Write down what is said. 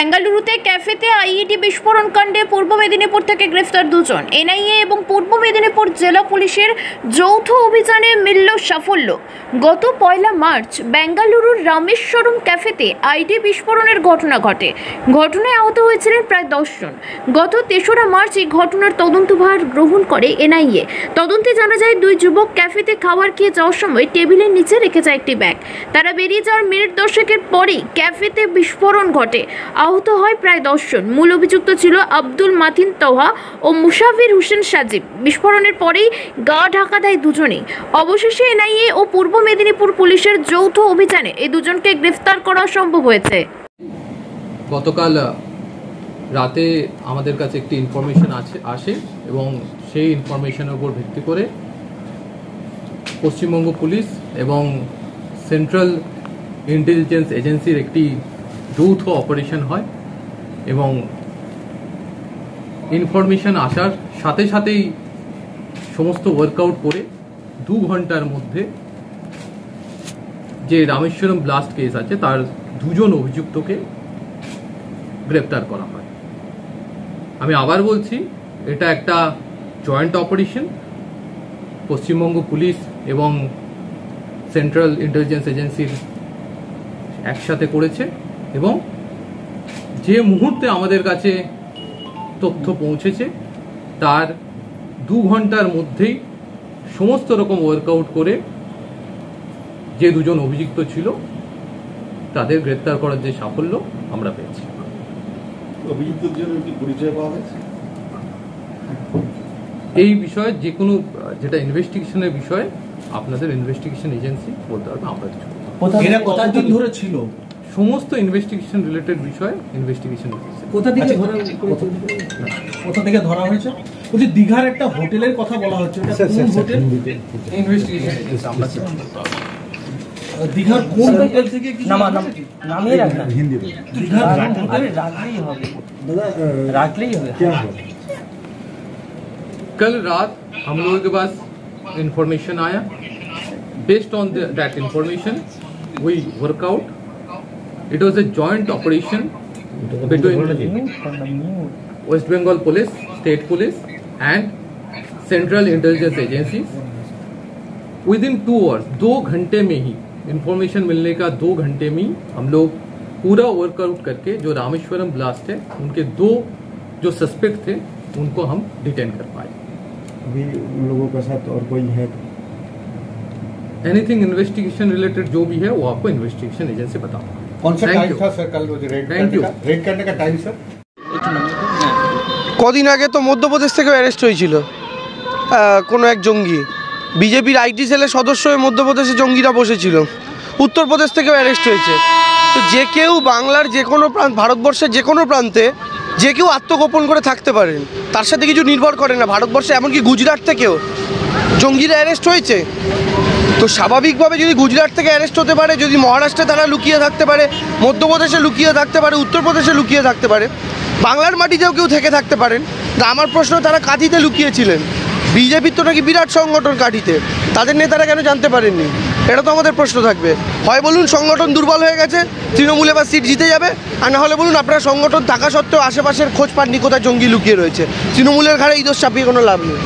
বেঙ্গালুরুতে ক্যাফেতে আইইডি বিস্ফোরণ কাণ্ডে পূর্ব মেদিনীপুর থেকে গ্রেফতার দুজন। এনআইএ এবং পূর্ব মেদিনীপুর জেলা পুলিশের যৌথ অভিযানে মিলল সাফল্য। গত 1 মার্চ বেঙ্গালুরুর রামেশ্বরম ক্যাফেতে আইডি বিস্ফোরণের ঘটনা ঘটে। ঘটনায় আহত হয়েছিলেন প্রায় 10 জন। গত 3রা মার্চ এই ঘটনার তদন্তভার গ্রহণ করে এনআইএ। তদন্তে জানা যায়, 2 যুবক ক্যাফেতে খাবার খেয়ে যাওয়ার সময় টেবিলের নিচে রেখে যায় একটি ব্যাগ। তারা বেরিয়ে যাওয়ার মিনিট 10 পরেই ক্যাফেতে বিস্ফোরণ ঘটে। আহত হয় প্রায় 10 জন। মূল অভিযুক্ত ছিল আব্দুল মাতিন তোহা ও মুশাফির হোসেন সাজিব। বিস্ফোরণের পরেই গা ঢাকা দেয় দুজনেই। অবশেষে এনআইএ ও পূর্ব মেদিনীপুর পুলিশের যৌথ অভিযানে এই দুজনকে গ্রেফতার করা সম্ভব হয়েছে। গতকাল রাতে আমাদের কাছে একটি ইনফরমেশন আসে এবং সেই ইনফরমেশনের উপর ভিত্তি করে পশ্চিমবঙ্গ পুলিশ এবং সেন্ট্রাল ইন্টেলিজেন্স এজেন্সির একটি যৌথ অপারেশন হয় এবং ইনফরমেশন আসার সাথে সাথেই সমস্ত ওয়ার্কআউট করে 2 ঘন্টার মধ্যে যে রামেশ্বরম ব্লাস্ট কেস আছে তার 2 জন অভিযুক্তকে গ্রেপ্তার করা হয়। আমি আবার বলছি, এটা একটা জয়েন্ট অপারেশন। পশ্চিমবঙ্গ পুলিশ এবং সেন্ট্রাল ইন্টেলিজেন্স এজেন্সির একসাথে করেছে এবং যে মুহূর্তে আমাদের কাছে তথ্য পৌঁছেছে তার 2 ঘন্টার মধ্যেই সমস্ত রকম ওয়ার্কআউট করে যে 2 জন অভিযুক্ত ছিল তাদের গ্রেপ্তার করার যে সাফল্য আমরা পেয়েছি। অভিযুক্তদের কি পরিচয় পাওয়া গেছে? এই বিষয়ে যে কোনো যেটা ইনভেস্টিগেশনের বিষয়ে আপনাদের ইনভেস্টিগেশন এজেন্সি বলতে পারবে। আমরা এরা কতদিন ধরে ছিল? সমস্ত ইনভেস্টিগেশন রিলেটেড বিষয় ইনভেস্টিগেশন কোথা থেকে ধরা হয়েছে? বলছি দীঘার একটা হোটেলের কথা বলা হচ্ছে, এটা কোন হোটেল? ইনভেস্টিগেশন এজেন্সি আমরা দীঘার কোন হোটেল থেকে কি नामिए रखना हिंदी दीघार अरे राखली হবে दादा राखली হবে क्या हो? कल रात हम लोगों के पास इंफॉर्मेशन आया। Based on that information we work out. It was a joint operation between West Bengal Police, State Police and Central Intelligence Agencies. Within 2 hours, 2 घंटे में ही इंफॉर्मेशन मिलने का 2 घंटे में हम लोग पूरा वर्कआउट करके जो रामेश्वरम ब्लास्ट है उनके 2 जो सस्पेक्ट थे उनको हम डिटेन कर पाए। अभी उन लोगों के साथ और कोई है? एनीथिंग इन्वेस्टिगेशन रिलेटेड जो भी है वो आपको इन्वेस्टिगेशन एजेंसी बताऊंगा। कौन सा टाइम था सर कल रेड करने का टाइम सर? কদিন আগে তো মধ্যপ্রদেশ থেকে অ্যারেস্ট হয়েছিল কোনো এক জঙ্গি। বিজেপির আইটি সেলের সদস্য হয়ে মধ্যপ্রদেশে জঙ্গিরা বসেছিল। উত্তরপ্রদেশ থেকেও অ্যারেস্ট হয়েছে। তো যে কেউ বাংলার যে কোনো প্রান্ত, ভারতবর্ষের যে কোনো প্রান্তে যে কেউ আত্মগোপন করে থাকতে পারেন, তার সাথে কিছু নির্ভর করে না। ভারতবর্ষে এমনকি গুজরাট থেকেও জঙ্গিরা অ্যারেস্ট হয়েছে। তো স্বাভাবিকভাবে যদি গুজরাট থেকে অ্যারেস্ট হতে পারে, যদি মহারাষ্ট্রে তারা লুকিয়ে থাকতে পারে, মধ্যপ্রদেশে লুকিয়ে থাকতে পারে, উত্তরপ্রদেশে লুকিয়ে থাকতে পারে, বাংলার মাটিতেও কেউ থেকে থাকতে পারেন। তা আমার প্রশ্ন, তারা কাঁথিতে লুকিয়েছিলেন, বিজেপির তো নাকি বিরাট সংগঠন কাঁথিতে, তাদের নেতারা কেন জানতে পারেননি? এটা তো আমাদের প্রশ্ন থাকবে। হয় বলুন সংগঠন দুর্বল হয়ে গেছে, তৃণমূল এবার সিট জিতে যাবে, আর না হলে বলুন আপনারা সংগঠন থাকা সত্ত্বেও আশেপাশের খোঁজ পাননি কোথায় জঙ্গি লুকিয়ে রয়েছে। তৃণমূলের ঘাড়ে এই দোষ চাপিয়ে কোনো লাভ নেই।